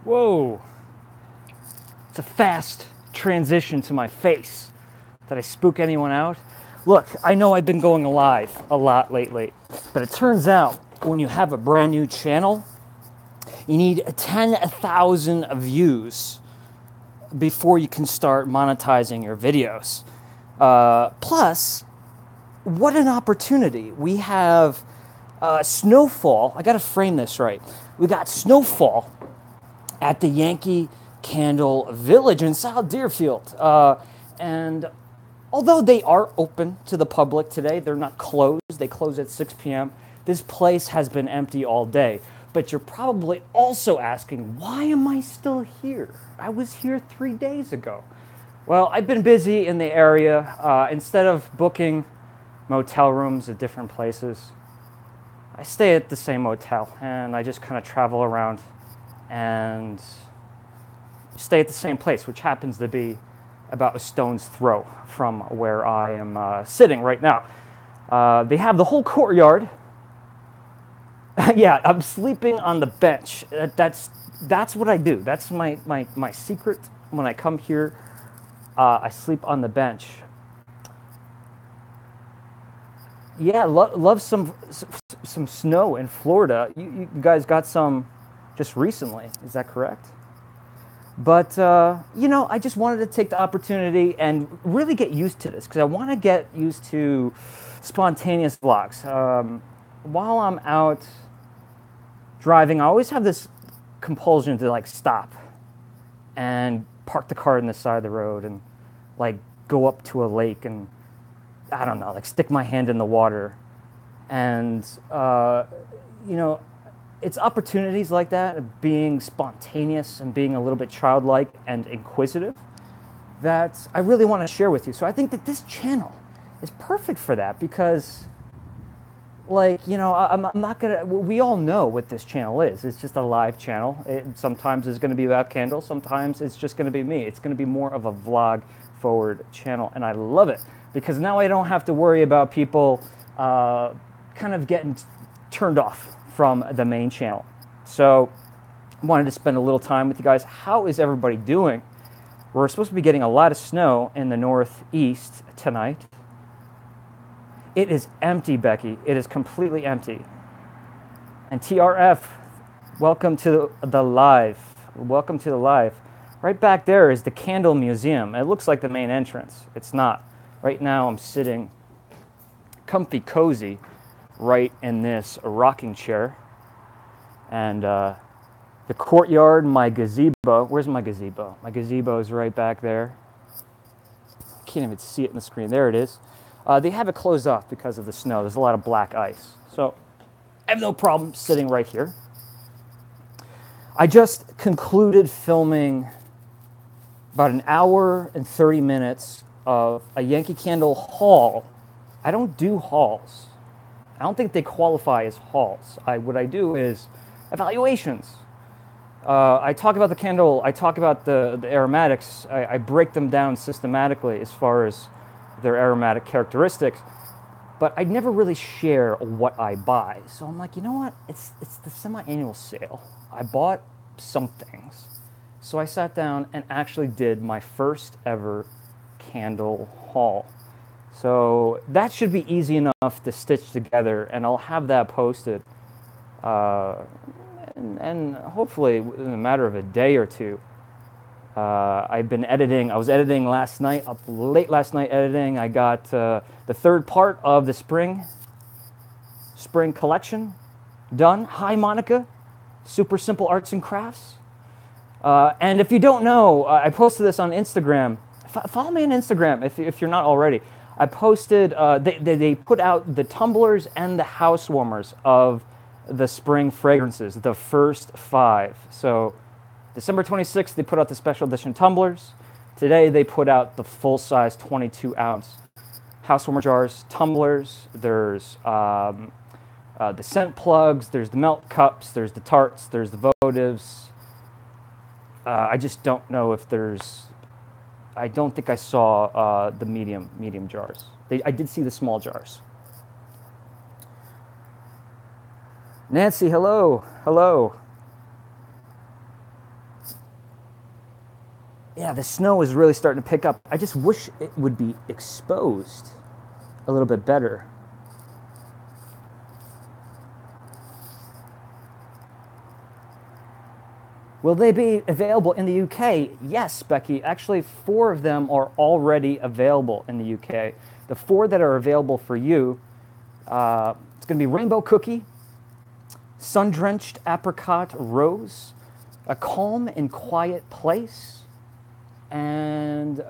Whoa. It's a fast transition to my face. Did I spook anyone out? Look, I know I've been going live a lot lately, but it turns out when you have a brand new channel, you need 10,000 views before you can start monetizing your videos. Plus, what an opportunity. We have Snowfall. I got to frame this right. We got Snowfall at the Yankee Candle Village in South Deerfield. And although they are open to the public today, they're not closed. They close at 6 p.m. This place has been empty all day. But you're probably also asking, why am I still here? I was here 3 days ago. Well, I've been busy in the area. Instead of booking motel rooms at different places, I stay at the same motel, and I just kind of travel around and stay at the same place, which happens to be about a stone's throw from where I am sitting right now. They have the whole courtyard. Yeah, I'm sleeping on the bench. That's what I do. That's my secret when I come here. I sleep on the bench. Yeah, love some snow in Florida. You guys got some just recently. Is that correct? But, I just wanted to take the opportunity and really get used to this because I want to get used to spontaneous vlogs. While I'm out driving, I always have this compulsion to stop and park the car on the side of the road and go up to a lake and I don't know, stick my hand in the water. And, it's opportunities like that, of being spontaneous and being a little bit childlike and inquisitive that I really want to share with you. So I think that this channel is perfect for that because, I'm not going to, we all know what this channel is. It's just a live channel. Sometimes it's going to be about candles. Sometimes it's just going to be me. It's going to be more of a vlog forward channel. And I love it because now I don't have to worry about people kind of getting turned off from the main channel. So I wanted to spend a little time with you guys. How is everybody doing? We're supposed to be getting a lot of snow in the northeast tonight. It is empty, Becky. It is completely empty. And TRF, welcome to the live. Welcome to the live. Right back there is the Candle Museum. It looks like the main entrance. It's not. Right now I'm sitting comfy, cozy, right in this rocking chair. And the courtyard, my gazebo. Where's my gazebo? My gazebo is right back there. Can't even see it in the screen. There it is. They have it closed off because of the snow. There's a lot of black ice. So I have no problem sitting right here. I just concluded filming about an hour and 30 minutes of a Yankee Candle haul. I don't do hauls. I don't think they qualify as hauls. What I do is evaluations. I talk about the candle. I talk about the aromatics. I break them down systematically as far as their aromatic characteristics. But I never really share what I buy. So I'm like, you know what? It's the semi-annual sale. I bought some things. So I sat down and actually did my first ever candle haul. So that should be easy enough to stitch together, and I'll have that posted. And hopefully in a matter of a day or two. I've been editing. I was editing last night, up late last night editing. I got the third part of the spring collection done. Hi, Monica. Super Simple Arts and Crafts. And if you don't know, I posted this on Instagram. Follow me on Instagram if you're not already. I posted, they put out the tumblers and the house warmers of the spring fragrances, the first 5. So December 26th, they put out the special edition tumblers. Today, they put out the full-size 22-ounce house warmer jars, tumblers. There's the scent plugs. There's the melt cups. There's the tarts. There's the votives. I just don't know if there's... I don't think I saw the medium jars. I did see the small jars. Nancy, hello. Yeah, the snow is really starting to pick up. I just wish it would be exposed a little bit better. Will they be available in the UK? Yes, Becky. Actually, 4 of them are already available in the UK. The 4 that are available for you, it's going to be Rainbow Cookie, Sun-Drenched Apricot Rose, A Calm and Quiet Place, and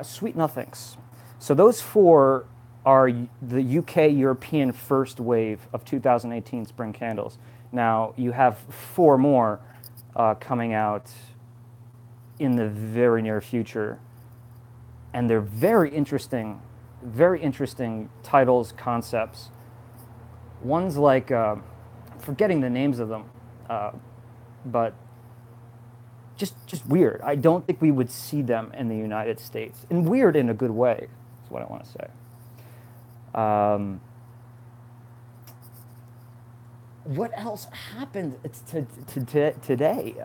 Sweet Nothings. So those 4 are the UK European first wave of 2018 spring candles. Now, you have 4 more coming out in the very near future, and they're very interesting titles, concepts. One's like, forgetting the names of them, but just weird. I don't think we would see them in the United States, and weird in a good way is what I want to say. What else happened today?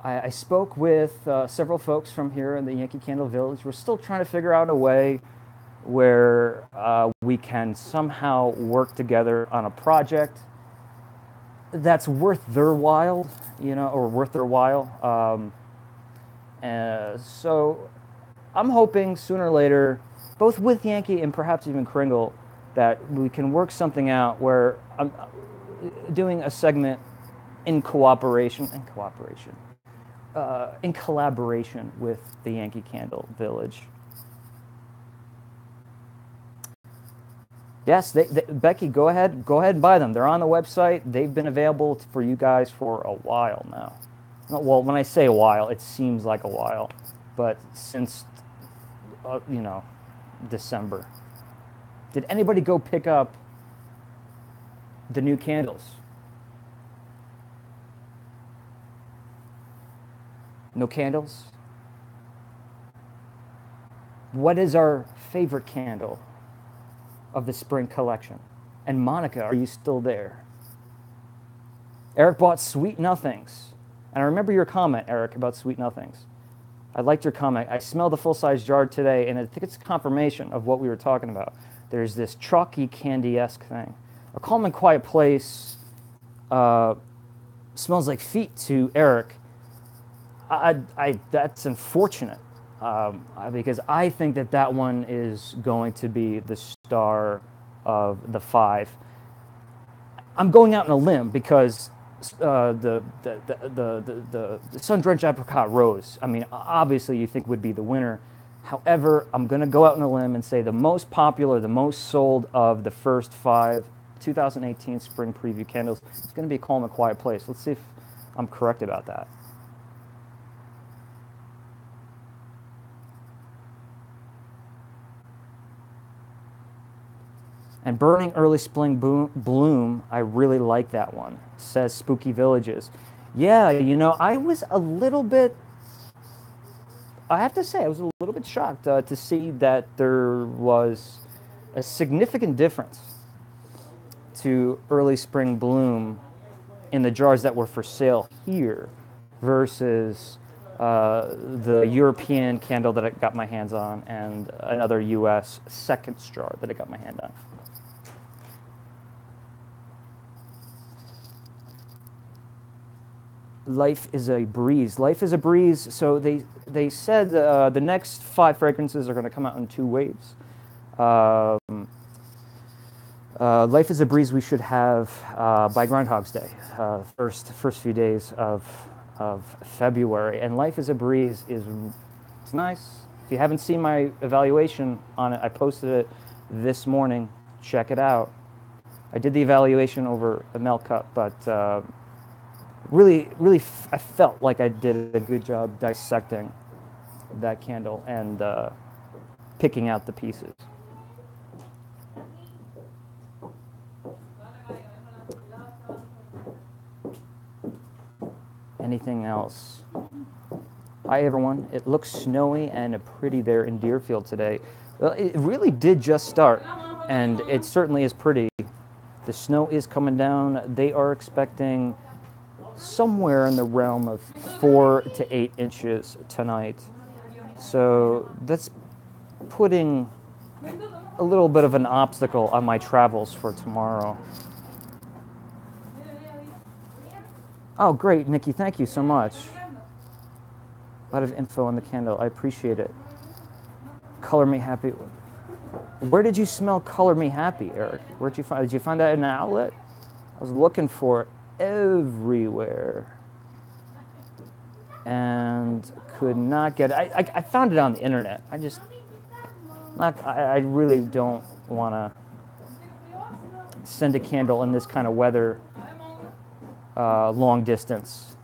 I spoke with several folks from here in the Yankee Candle Village. We're still trying to figure out a way where we can somehow work together on a project that's worth their while, or worth their while. So I'm hoping sooner or later, both with Yankee and perhaps even Kringle, that we can work something out where I'm doing a segment in collaboration with the Yankee Candle Village. Yes, Becky, go ahead and buy them. They're on the website. They've been available for you guys for a while now. Well, when I say a while, it seems like a while, but since December. Did anybody go pick up the new candles? No candles? What is our favorite candle of the spring collection? And Monica, are you still there? Eric bought Sweet Nothings. And I remember your comment, Eric, about Sweet Nothings. I liked your comment. I smelled the full-size jar today, and I think it's confirmation of what we were talking about. There's this chalky candy-esque thing. A Calm and Quiet Place smells like feet to Eric. That's unfortunate, because I think that one is going to be the star of the 5. I'm going out on a limb because the sun-drenched apricot rose, I mean, obviously you think would be the winner. However, I'm going to go out on a limb and say the most popular, the most sold of the first 5 2018 spring preview candles is going to be A Calm and Quiet Place. Let's see if I'm correct about that. And Burning Early Spring Bloom, I really like that one, says Spooky Villages. Yeah, I was a little bit, I have to say, I was a little bit shocked to see that there was a significant difference to Early Spring Bloom in the jars that were for sale here versus the European candle that I got my hands on and another U.S. second jar that I got my hand on. Life is a Breeze. Life is a Breeze. So they said the next 5 fragrances are going to come out in 2 waves. Life is a Breeze we should have by Groundhog's Day, first few days of February. And Life is a Breeze it's nice. If you haven't seen my evaluation on it, I posted it this morning. Check it out. I did the evaluation over a milk cup, but really, I felt like I did a good job dissecting that candle and picking out the pieces. Anything else? Hi, everyone. It looks snowy and pretty there in Deerfield today. Well, it really did just start, and it certainly is pretty. The snow is coming down. They are expecting somewhere in the realm of 4 to 8 inches tonight. So that's putting a little bit of an obstacle on my travels for tomorrow. Oh, great, Nikki, thank you so much. A lot of info on the candle. I appreciate it. Color Me Happy. Where did you smell Color Me Happy, Eric? Where'd you find? Did you find that in an outlet? I was looking for it everywhere and could not get it. I found it on the internet. I really don't want to send a candle in this kind of weather long distance.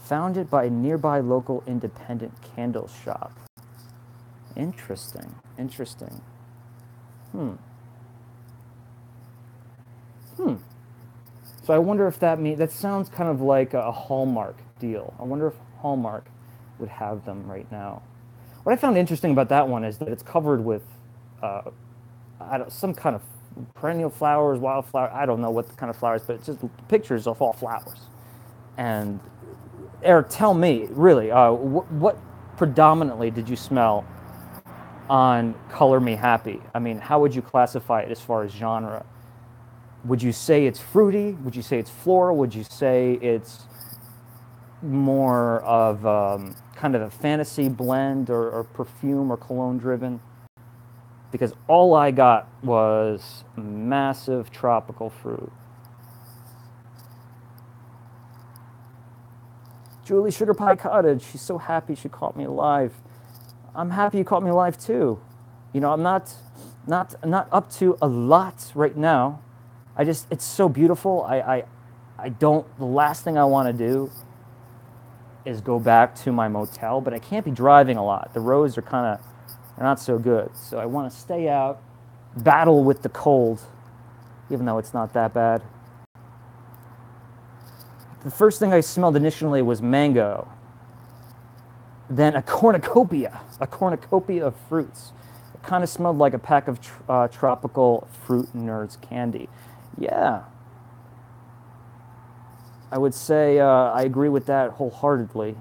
Found it by a nearby local independent candle shop. Interesting, interesting. So I wonder if that sounds kind of like a Hallmark deal. I wonder if Hallmark would have them right now. What I found interesting about that one is that it's covered with some kind of perennial flowers, wildflower. I don't know what kind of flowers, but it's just pictures of all flowers. And Eric, tell me, really, what predominantly did you smell on Color Me Happy? I mean, how would you classify it as far as genre? Would you say it's fruity? Would you say it's floral? Would you say it's more of kind of a fantasy blend or perfume or cologne driven? Because all I got was massive tropical fruit. Julie Sugar Pie Cottage, she's so happy she caught me alive. I'm happy you caught me alive too. You know, I'm not up to a lot right now. It's so beautiful. The last thing I want to do is go back to my motel, but I can't be driving a lot. The roads are not so good. So I want to stay out, battle with the cold, even though it's not that bad. The first thing I smelled initially was mango, then a cornucopia of fruits. It kind of smelled like a pack of tropical fruit nerds candy. Yeah, I would say I agree with that wholeheartedly.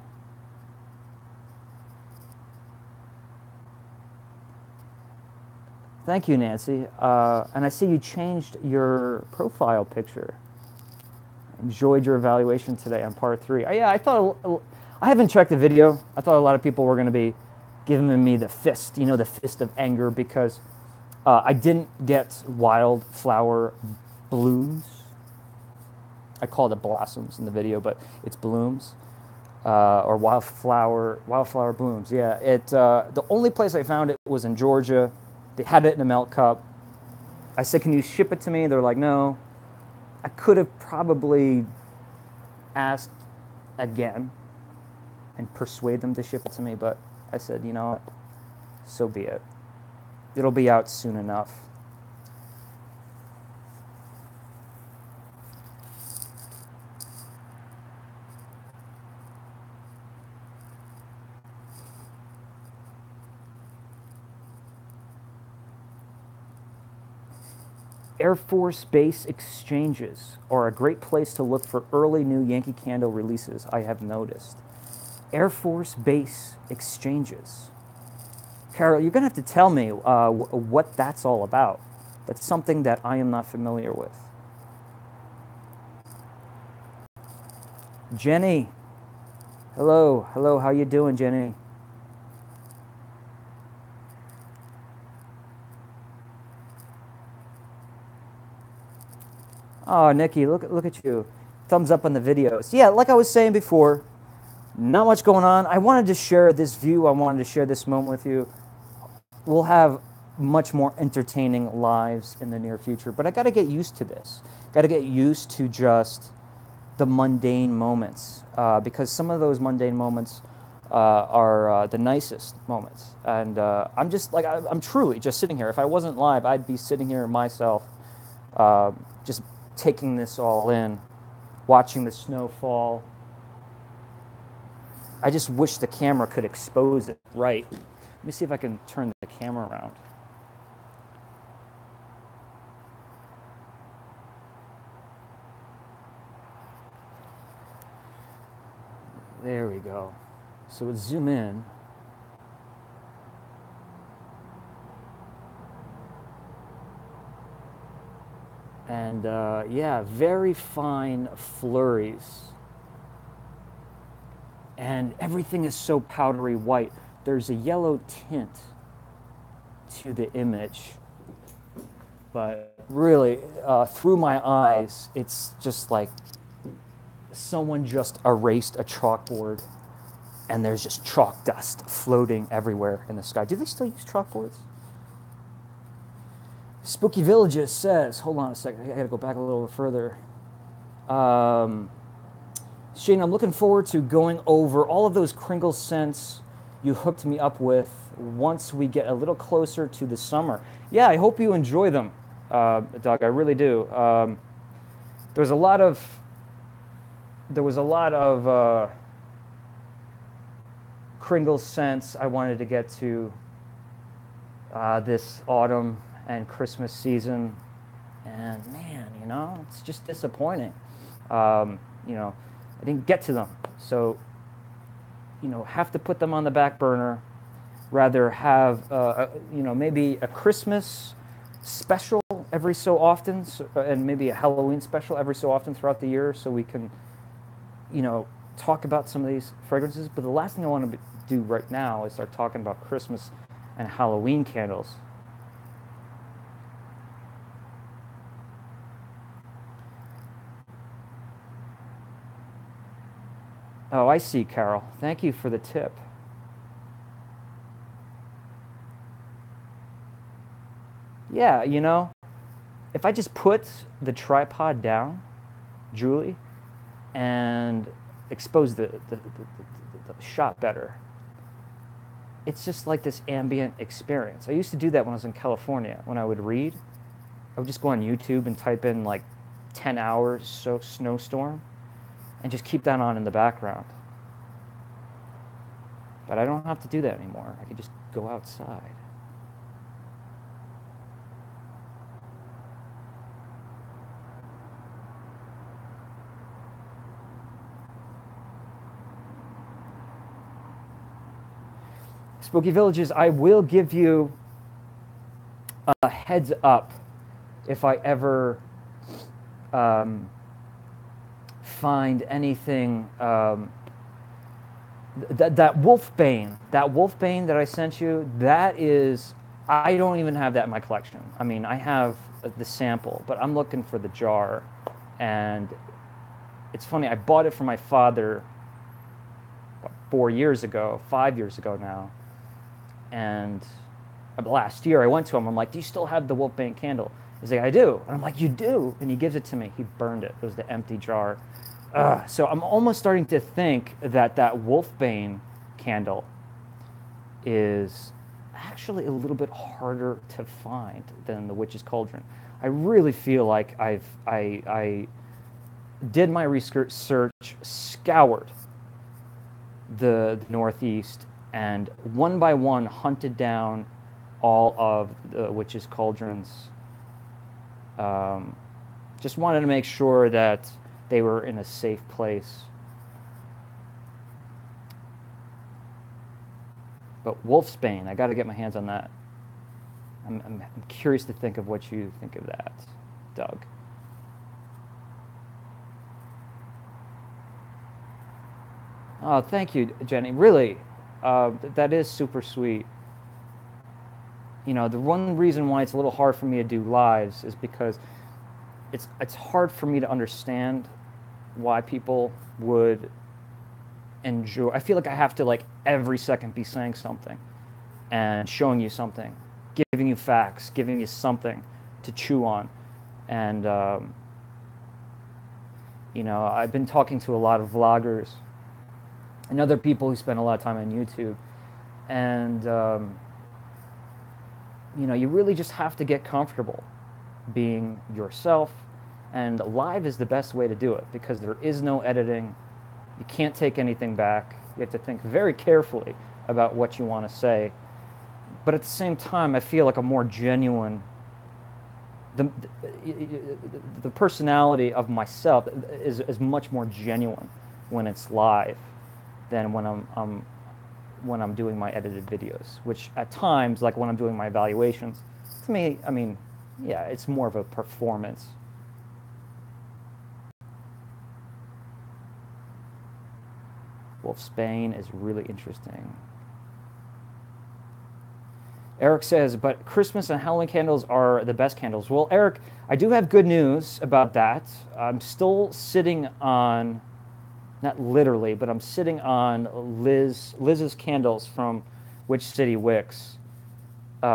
Thank you, Nancy. And I see you changed your profile picture. Enjoyed your evaluation today on part 3. Yeah, I haven't checked the video. I thought a lot of people were going to be giving me the fist, the fist of anger, because I didn't get wildflower blooms. I called it blossoms in the video, but it's blooms or wildflower blooms. Yeah, the only place I found it was in Georgia. They had it in a milk cup. I said, "Can you ship it to me?" They're like, "No." I could have probably asked again and persuade them to ship it to me, but I said, you know what, so be it. It'll be out soon enough. Air Force Base exchanges are a great place to look for early new Yankee Candle releases, I have noticed. Air Force Base exchanges. Carol, you're going to have to tell me what that's all about. That's something that I am not familiar with. Jenny. Hello, how you doing, Jenny? Oh, Nikki, look at you. Thumbs up on the videos. Yeah, like I was saying before, not much going on. I wanted to share this view. I wanted to share this moment with you. We'll have much more entertaining lives in the near future, but I got to get used to this. Got to get used to just the mundane moments, because some of those mundane moments are the nicest moments. And I'm just like, I'm truly just sitting here. If I wasn't live, I'd be sitting here myself, just taking this all in, watching the snow fall. I just wish the camera could expose it right. Let me see if I can turn the camera around. There we go. So let's zoom in. And yeah, very fine flurries. And everything is so powdery white. There's a yellow tint to the image. But really, through my eyes, it's just like someone just erased a chalkboard and there's just chalk dust floating everywhere in the sky. Do they still use chalkboards? Spooky Villages says, hold on a second, I gotta go back a little further. Shane, I'm looking forward to going over all of those Kringle scents you hooked me up with once we get a little closer to the summer. Yeah, I hope you enjoy them, Doug, I really do. There was a lot of Kringle scents I wanted to get to this autumn and Christmas season, and man, you know, it's just disappointing. You know, I didn't get to them, so you know, have to put them on the back burner. Rather have you know, maybe a Christmas special every so often, and maybe a Halloween special every so often throughout the year, so we can, you know, talk about some of these fragrances. But the last thing I want to do right now is start talking about Christmas and Halloween candles. Oh, I see, Carol. Thank you for the tip. Yeah, you know, if I just put the tripod down, Julie, and expose the shot better, it's just like this ambient experience. I used to do that when I was in California. When I would read, I would just go on YouTube and type in like 10 hours so snowstorm and just keep that on in the background. But I don't have to do that anymore. I can just go outside. Spooky Villages, I will give you a heads up if I ever find anything. That Wolfbane that I sent you, that is, I don't even have that in my collection. I mean, I have the sample, but I'm looking for the jar. And it's funny, I bought it for my father 4 years ago, 5 years ago now. And last year I went to him, I'm like, do you still have the Wolfbane candle? He's like, I do. And I'm like, you do? And he gives it to me. He burned it. It was the empty jar. So I'm almost starting to think that that Wolfbane candle is actually a little bit harder to find than the Witch's Cauldron. I really feel like I did my research, scoured the Northeast, and one by one hunted down all of the Witch's Cauldrons. Just wanted to make sure that they were in a safe place. But Wolfsbane, I got to get my hands on that. I'm curious to think of what you think of that, Doug. Oh, thank you, Jenny. Really, that is super sweet. You know, the one reason why it's a little hard for me to do lives is because it's hard for me to understand why people would enjoy. I feel like I have to, like, every second be saying something and showing you something, giving you facts, giving you something to chew on. And you know, I've been talking to a lot of vloggers and other people who spend a lot of time on YouTube, and you know, you really just have to get comfortable being yourself, and live is the best way to do it because there is no editing. You can't take anything back. You have to think very carefully about what you want to say, but at the same time, I feel like a more genuine, the personality of myself is much more genuine when it's live. than when I'm doing my edited videos, which at times, like when I'm doing my evaluations, to me, I mean, yeah, it's more of a performance. Wolf Spain is really interesting. Eric says, but Christmas and Halloween candles are the best candles. Well, Eric, I do have good news about that. I'm still sitting on, not literally, but I'm sitting on Liz's candles from Witch City Wicks. We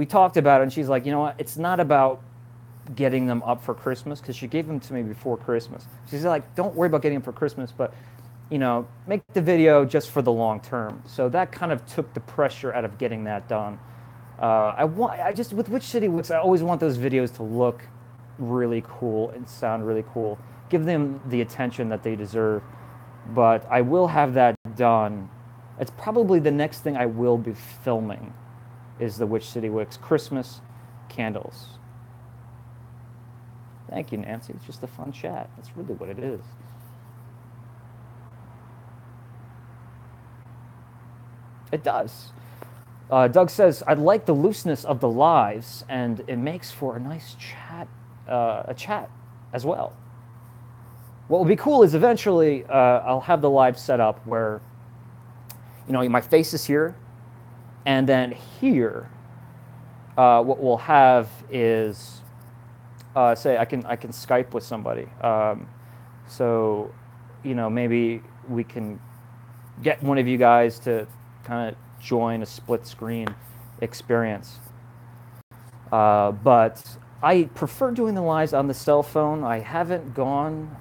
talked about it, and she's like, you know what? It's not about getting them up for Christmas, because she gave them to me before Christmas. She's like, don't worry about getting them for Christmas, but you know, make the video just for the long term. So that kind of took the pressure out of getting that done. With Witch City Wicks, I always want those videos to look really cool and sound really cool. Give them the attention that they deserve. But I will have that done. It's probably the next thing I will be filming is the Witch City Wicks Christmas candles. Thank you, Nancy. It's just a fun chat. That's really what it is. It does. Doug says, I like the looseness of the lives, and it makes for a nice chat, a chat as well. What will be cool is eventually I'll have the live set up where, you know, my face is here, and then here, what we'll have is, say I can Skype with somebody. So, you know, maybe we can get one of you guys to kind of join a split screen experience. But I prefer doing the lives on the cell phone. I haven't gone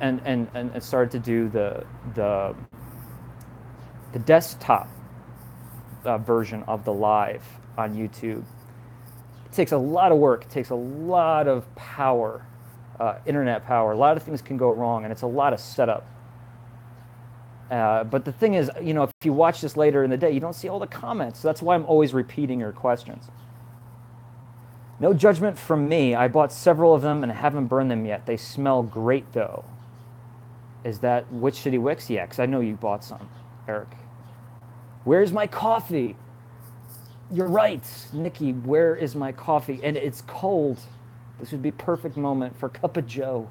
and started to do the desktop version of the live on YouTube. It takes a lot of work. It takes a lot of power, internet power. A lot of things can go wrong, and it's a lot of setup. But the thing is, you know, if you watch this later in the day, you don't see all the comments. So that's why I'm always repeating your questions. No judgment from me. I bought several of them and haven't burned them yet. They smell great, though. Is that Witch City Wicks? Yeah, because I know you bought some, Eric. Where's my coffee? You're right, Nikki. Where is my coffee? And it's cold. This would be a perfect moment for a cup of joe.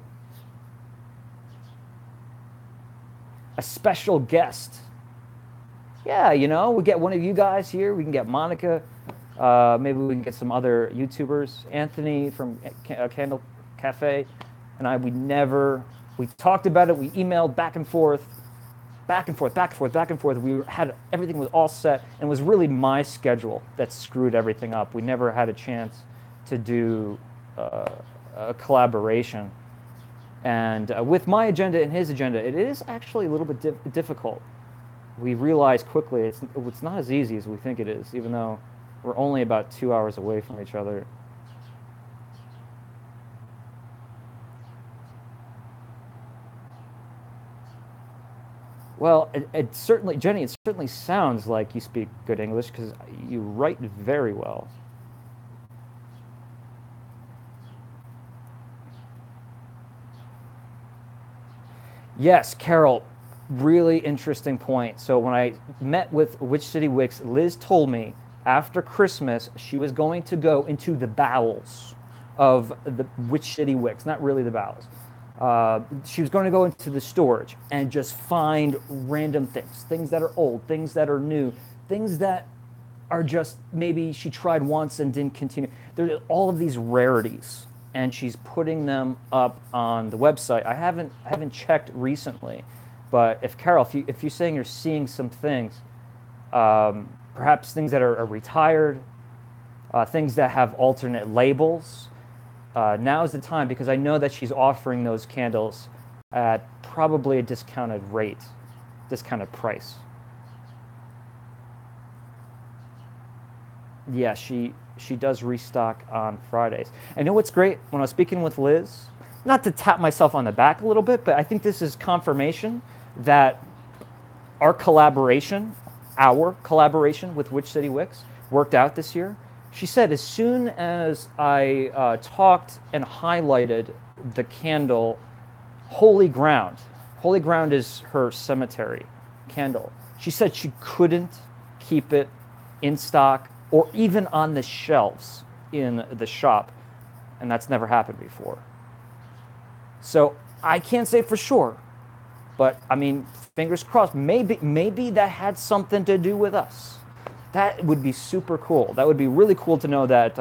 A special guest. Yeah, you know, we get one of you guys here. We can get Monica. Maybe we can get some other YouTubers. Anthony from Candle Cafe and we talked about it. We emailed back and forth. We had, everything was all set, and it was really my schedule that screwed everything up. We never had a chance to do a collaboration. And with my agenda and his agenda, it is actually a little bit difficult. We realized quickly it's not as easy as we think it is, even though we're only about 2 hours away from each other. Well, Jenny, it certainly sounds like you speak good English because you write very well. Yes, Carol, really interesting point. So when I met with Witch City Wicks, Liz told me after Christmas she was going to go into the bowels of the Witch City Wicks, not really the bowels. She was going to go into the storage and just find random things that are old, things that are new, things that are just maybe she tried once and didn't continue. There are all of these rarities, and she's putting them up on the website. I haven't checked recently, but if Carol, if you're saying you're seeing some things, perhaps things that are retired, things that have alternate labels. Now is the time, because I know that she's offering those candles at probably a discounted rate, discounted price. Yeah, she does restock on Fridays. I know what's great, when I was speaking with Liz, not to tap myself on the back a little bit, but I think this is confirmation that our collaboration with Witch City Wicks worked out this year. She said as soon as I talked and highlighted the candle Holy Ground. Holy Ground is her cemetery candle. She said she couldn't keep it in stock or even on the shelves in the shop, and that's never happened before. So I can't say for sure, but I mean, fingers crossed. Maybe that had something to do with us. That would be super cool. That would be really cool to know that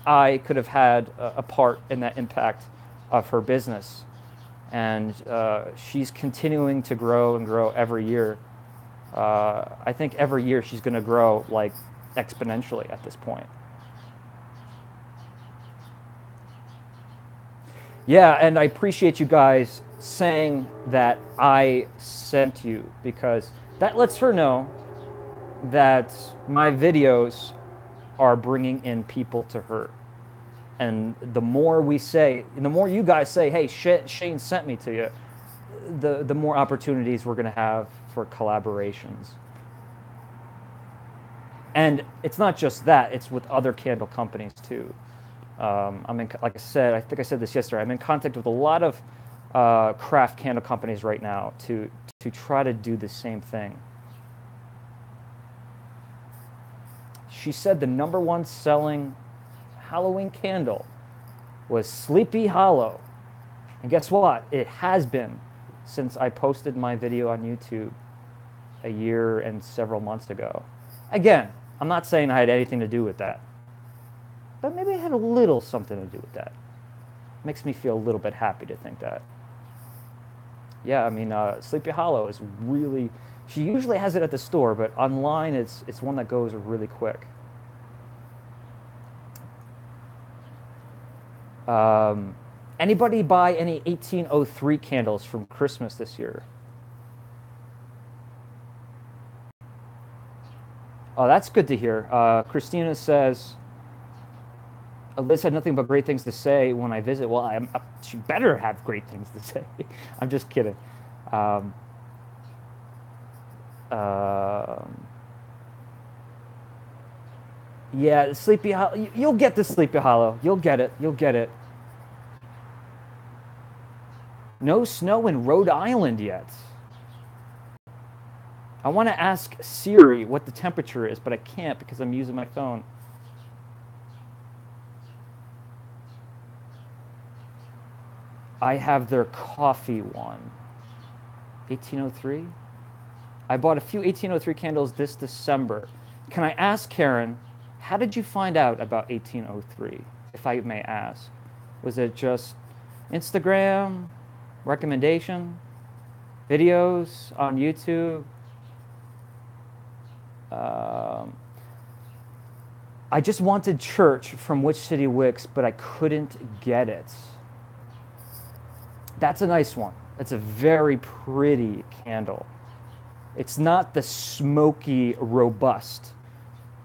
I could have had a part in that impact of her business. And she's continuing to grow and grow every year. I think every year she's going to grow like exponentially at this point. Yeah, and I appreciate you guys saying that I sent you, because that lets her know that my videos are bringing in people to her. And the more we say, the more you guys say, hey, Shane sent me to you, the more opportunities we're going to have for collaborations. And it's not just that, it's with other candle companies too. I'm in, like I said, I think I said this yesterday, I'm in contact with a lot of craft candle companies right now to try to do the same thing. She said the #1 selling Halloween candle was Sleepy Hollow. And guess what? It has been since I posted my video on YouTube a year and several months ago. Again, I'm not saying I had anything to do with that, but maybe I had a little something to do with that. Makes me feel a little bit happy to think that. Yeah, I mean, Sleepy Hollow is really, she usually has it at the store, but online it's one that goes really quick. Anybody buy any 1803 candles from Christmas this year? Oh, that's good to hear. Christina says, Liz had nothing but great things to say when I visit. Well, she better have great things to say. I'm just kidding. Yeah, Sleepy Hollow. You'll get the Sleepy Hollow. You'll get it. You'll get it. No snow in Rhode Island yet. I want to ask Siri what the temperature is, but I can't because I'm using my phone. I have their coffee one. 1803? I bought a few 1803 candles this December. Can I ask, Karen, how did you find out about 1803, if I may ask? Was it just Instagram, recommendation, videos on YouTube? I just wanted Church from Which City Wicks, but I couldn't get it. That's a nice one. It's a very pretty candle. It's not the smoky, robust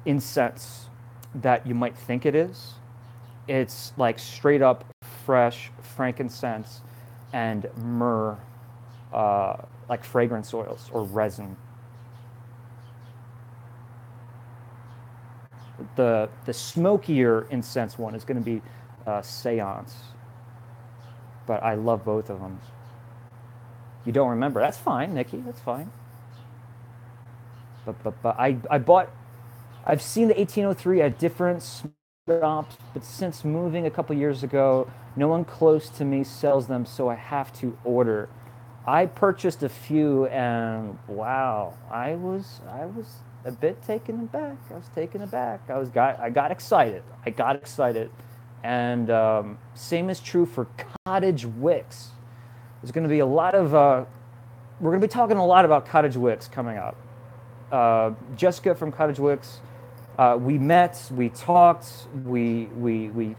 incense that you might think it is. It's like straight up fresh frankincense and myrrh, like fragrance oils or resin. The smokier incense one is going to be Seance. But I love both of them. You don't remember? That's fine, Nikki. That's fine. But I've seen the 1803 at different shops, but since moving a couple years ago, no one close to me sells them, so I have to order. I purchased a few, and wow, I was a bit taken aback. I was taken aback. I got excited. And same is true for cottage wicks. There's going to be a lot of, we're going to be talking a lot about cottage wicks coming up. Jessica from Cottage Wicks, we met, we talked, we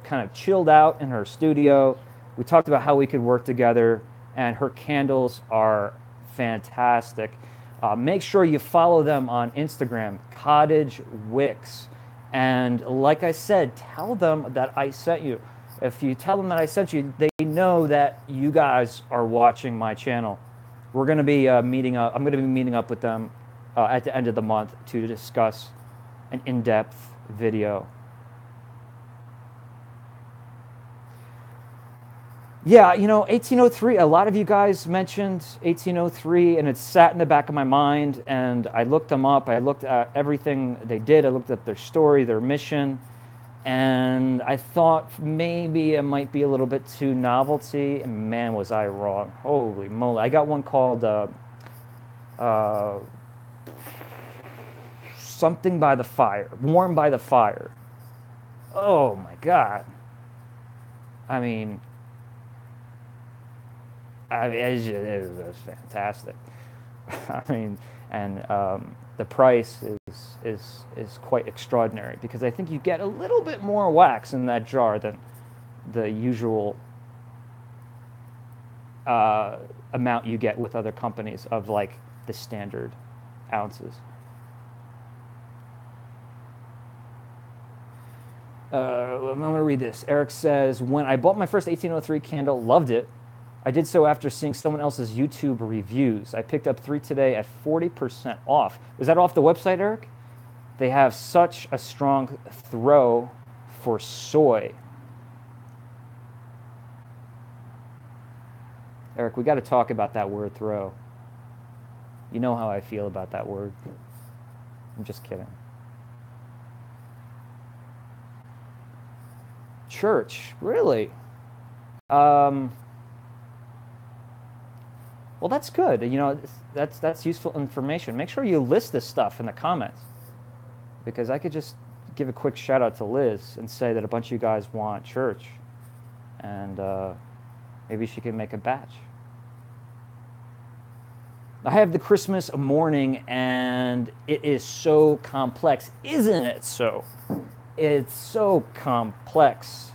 kind of chilled out in her studio. We talked about how we could work together, and her candles are fantastic. Make sure you follow them on Instagram, Cottage Wicks. And like I said, tell them that I sent you. If you tell them that I sent you, they know that you guys are watching my channel. We're going to be meeting up. I'm going to be meeting up with them at the end of the month to discuss an in-depth video. Yeah, 1803, a lot of you guys mentioned 1803, and it sat in the back of my mind, and I looked them up. I looked at everything they did. I looked at their story, their mission, and I thought maybe it might be a little bit too novelty, and man, was I wrong. Holy moly. I got one called uh, something by the fire, warm by the fire. Oh my God. I mean, it was fantastic. I mean, and the price is quite extraordinary because I think you get a little bit more wax in that jar than the usual amount you get with other companies of like the standard ounces. I'm going to read this. Eric says, when I bought my first 1803 candle, loved it. I did so after seeing someone else's YouTube reviews. I picked up 3 today at 40% off. Is that off the website, Eric? They have such a strong throw for soy. Eric, we got to talk about that word throw. You know how I feel about that word. I'm just kidding. Church, really? Well, that's good. That's useful information. Make sure you list this stuff in the comments, because I could just give a quick shout out to Liz and say that a bunch of you guys want church, and maybe she can make a batch. I have the Christmas morning, and it is so complex, isn't it? It's so complex.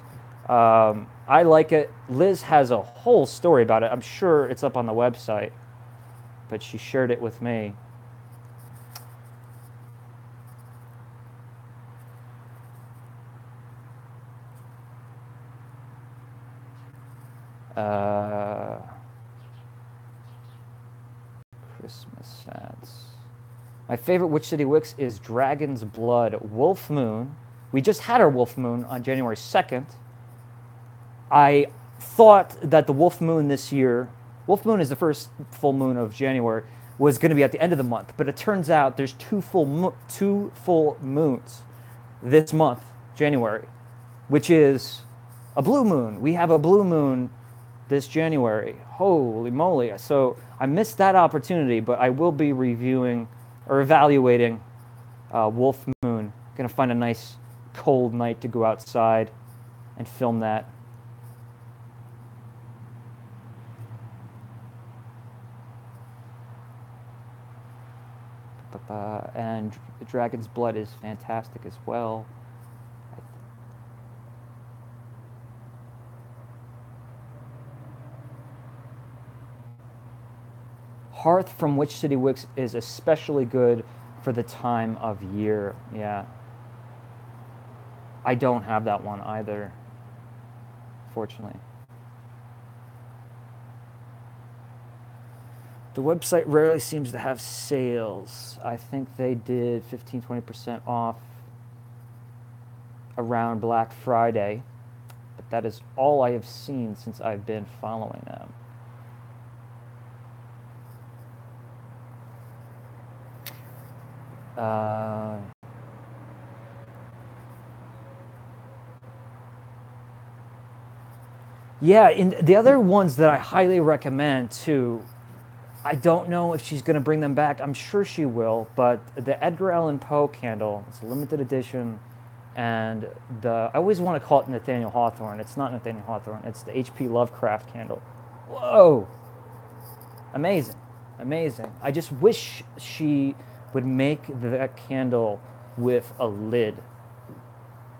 I like it. Liz has a whole story about it. I'm sure it's up on the website, but she shared it with me. Christmas ads. My favorite Witch City Wicks is Dragon's Blood Wolf Moon. We just had our Wolf Moon on January 2nd. I thought that the Wolf Moon this year, Wolf Moon is the first full moon of January, was going to be at the end of the month, but it turns out there's two full moons this month, January, which is a blue moon. We have a blue moon this January. Holy moly. So I missed that opportunity, but I will be reviewing or evaluating Wolf Moon. Going to find a nice cold night to go outside and film that. And Dragon's Blood is fantastic as well. Hearth from Witch City Wicks is especially good for the time of year. Yeah. I don't have that one either, fortunately. The website rarely seems to have sales. I think they did 15-20% off around Black Friday, but that is all I have seen since I've been following them. Yeah, and the other ones that I highly recommend too, I don't know if she's going to bring them back. I'm sure she will, but the Edgar Allan Poe candle, it's a limited edition, and I always want to call it Nathaniel Hawthorne. It's not Nathaniel Hawthorne. It's the H.P. Lovecraft candle. Whoa! Amazing. Amazing. I just wish she would make that candle with a lid.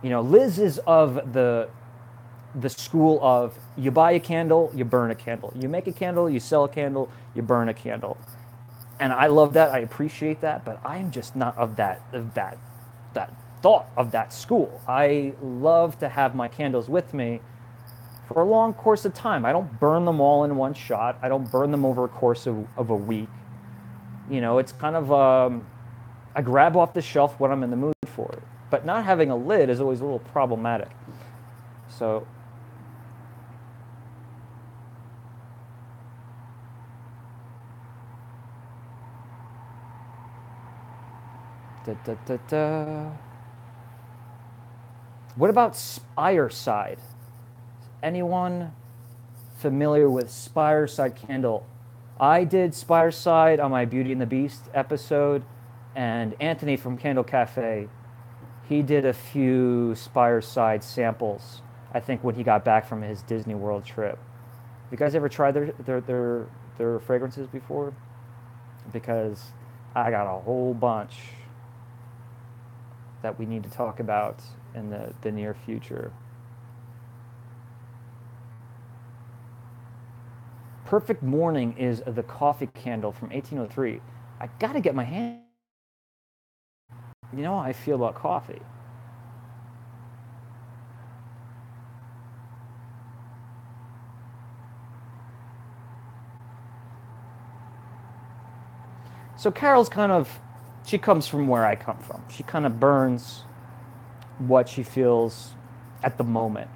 Liz is of the school of you buy a candle, you burn a candle. You make a candle, you sell a candle, you burn a candle. And I love that. I appreciate that, but I'm just not of that thought of that school. I love to have my candles with me for a long course of time. I don't burn them all in one shot. I don't burn them over a course of a week. It's kind of I grab off the shelf when I'm in the mood for it. But not having a lid is always a little problematic. So Da, da, da, da. What about Spireside? Anyone familiar with Spireside candle? I did Spireside on my Beauty and the Beast episode, and Anthony from Candle Cafe, he did a few Spireside samples, I think when he got back from his Disney World trip. You guys ever tried their fragrances before? Because I got a whole bunch that we need to talk about in the near future. Perfect Morning is the coffee candle from 1803. I gotta get my hand. You know how I feel about coffee. So Carol's she comes from where I come from. She kind of burns what she feels at the moment.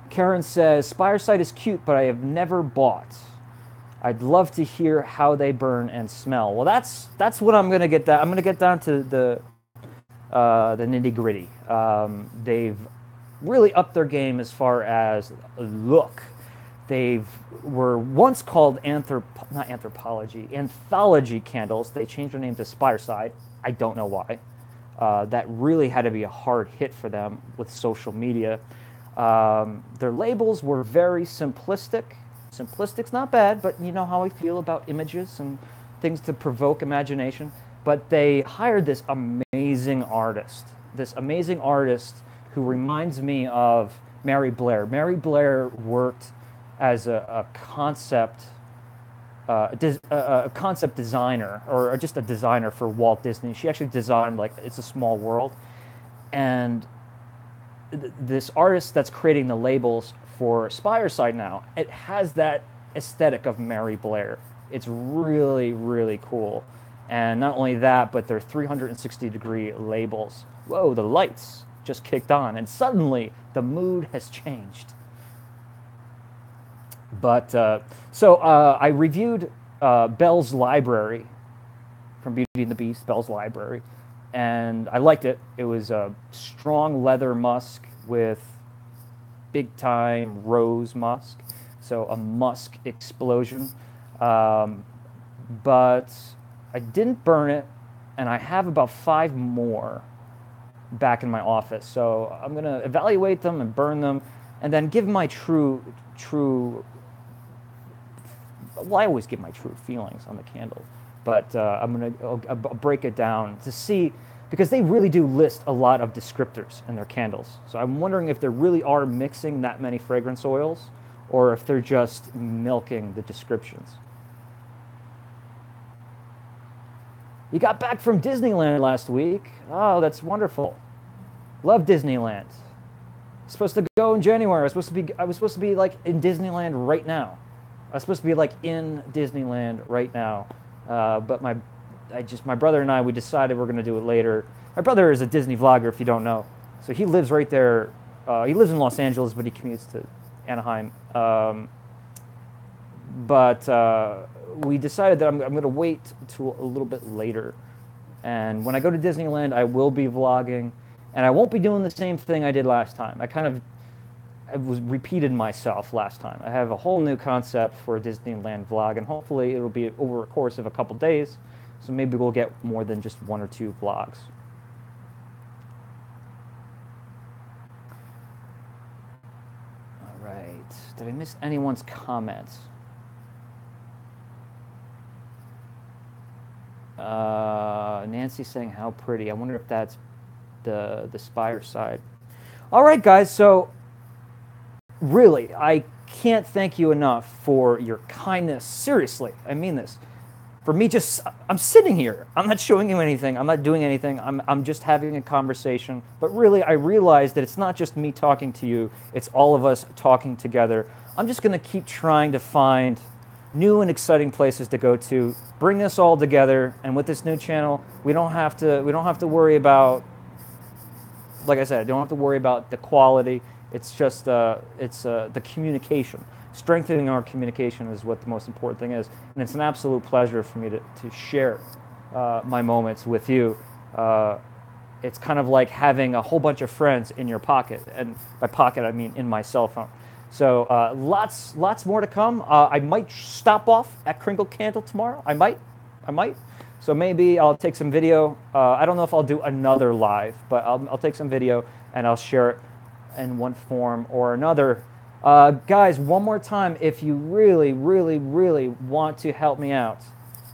Karen says, Spireside is cute, but I have never bought. I'd love to hear how they burn and smell. Well, that's what I'm going to get down. I'm going to get down to the nitty-gritty. They've really upped their game as far as look. They were once called anthology candles. They changed their name to Spireside. I don't know why. That really had to be a hard hit for them with social media. Their labels were very simplistic. Simplistic's not bad, but you know how I feel about images and things to provoke imagination. But they hired this amazing artist who reminds me of Mary Blair. Mary Blair worked as a concept designer, or just a designer for Walt Disney. She actually designed, like, It's a Small World. And this artist that's creating the labels for Spireside now, it has that aesthetic of Mary Blair. It's really, really cool. And not only that, but they're 360-degree labels. Whoa, the lights just kicked on, and suddenly the mood has changed. But I reviewed Belle's Library from Beauty and the Beast, Belle's Library, and I liked it. It was a strong leather musk with big time rose musk, so a musk explosion. But I didn't burn it, and I have about 5 more back in my office. So I'm gonna evaluate them and burn them, and then give my true. Well, I always give my true feelings on the candle, but I'll break it down to see, because they really do list a lot of descriptors in their candles. So I'm wondering if they really are mixing that many fragrance oils, or if they're just milking the descriptions. You got back from Disneyland last week. Oh, that's wonderful. Love Disneyland. Supposed to go in January. I was supposed to be like in Disneyland right now. I was supposed to be like in Disneyland right now. But my brother and I, we decided we're going to do it later. My brother is a Disney vlogger, if you don't know. So he lives right there. He lives in Los Angeles, but he commutes to Anaheim. But we decided that I'm going to wait till a little bit later. And when I go to Disneyland, I will be vlogging. And I won't be doing the same thing I did last time. I was repeated myself last time. I have a whole new concept for a Disneyland vlog, and hopefully it'll be over a course of a couple days. So maybe we'll get more than just 1 or 2 vlogs. All right. Did I miss anyone's comments? Nancy saying how pretty. I wonder if that's the Spireside. All right, guys. So really, I can't thank you enough for your kindness. Seriously, I mean this. For me, I'm sitting here. I'm not showing you anything. I'm not doing anything. I'm just having a conversation. But really, I realize that it's not just me talking to you. It's all of us talking together. I'm just going to keep trying to find new and exciting places to go to, bring this all together. And with this new channel, we don't have to worry about, like I said, I don't have to worry about the quality. It's just the communication. Strengthening our communication is what the most important thing is. And it's an absolute pleasure for me to share my moments with you. It's kind of like having a whole bunch of friends in your pocket, and by pocket I mean in my cell phone. So lots more to come. I might stop off at Candle Candle tomorrow. I might. So maybe I'll take some video. I don't know if I'll do another live, but I'll take some video and I'll share it in one form or another. Guys, one more time, if you really want to help me out,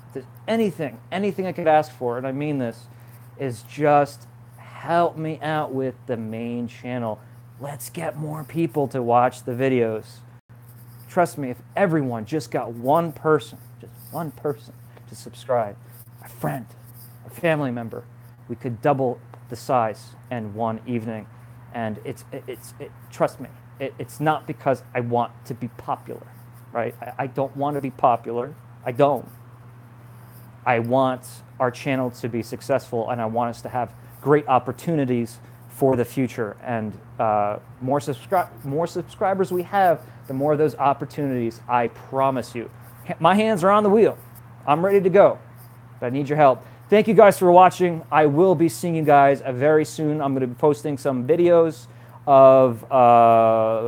if there's anything I could ask for, and I mean this, is just help me out with the main channel. Let's get more people to watch the videos. Trust me, if everyone just got one person to subscribe, a friend, a family member, we could double the size in one evening. And trust me, it's not because I want to be popular, right? I don't want to be popular. I don't. I want our channel to be successful, and I want us to have great opportunities for the future. And more subscribers we have, the more of those opportunities, I promise you. My hands are on the wheel. I'm ready to go, but I need your help. Thank you guys for watching. I will be seeing you guys very soon. I'm going to be posting some videos of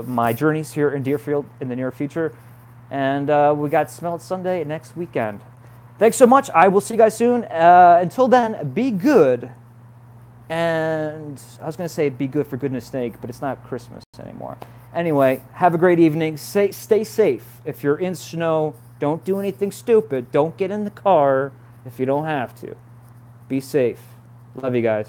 my journeys here in Deerfield in the near future. And we got Smell It Sunday next weekend. Thanks so much. I will see you guys soon. Until then, be good. And I was going to say be good for goodness sake, but it's not Christmas anymore. Anyway, have a great evening. Stay safe. If you're in snow, don't do anything stupid. Don't get in the car if you don't have to. Be safe. Love you guys.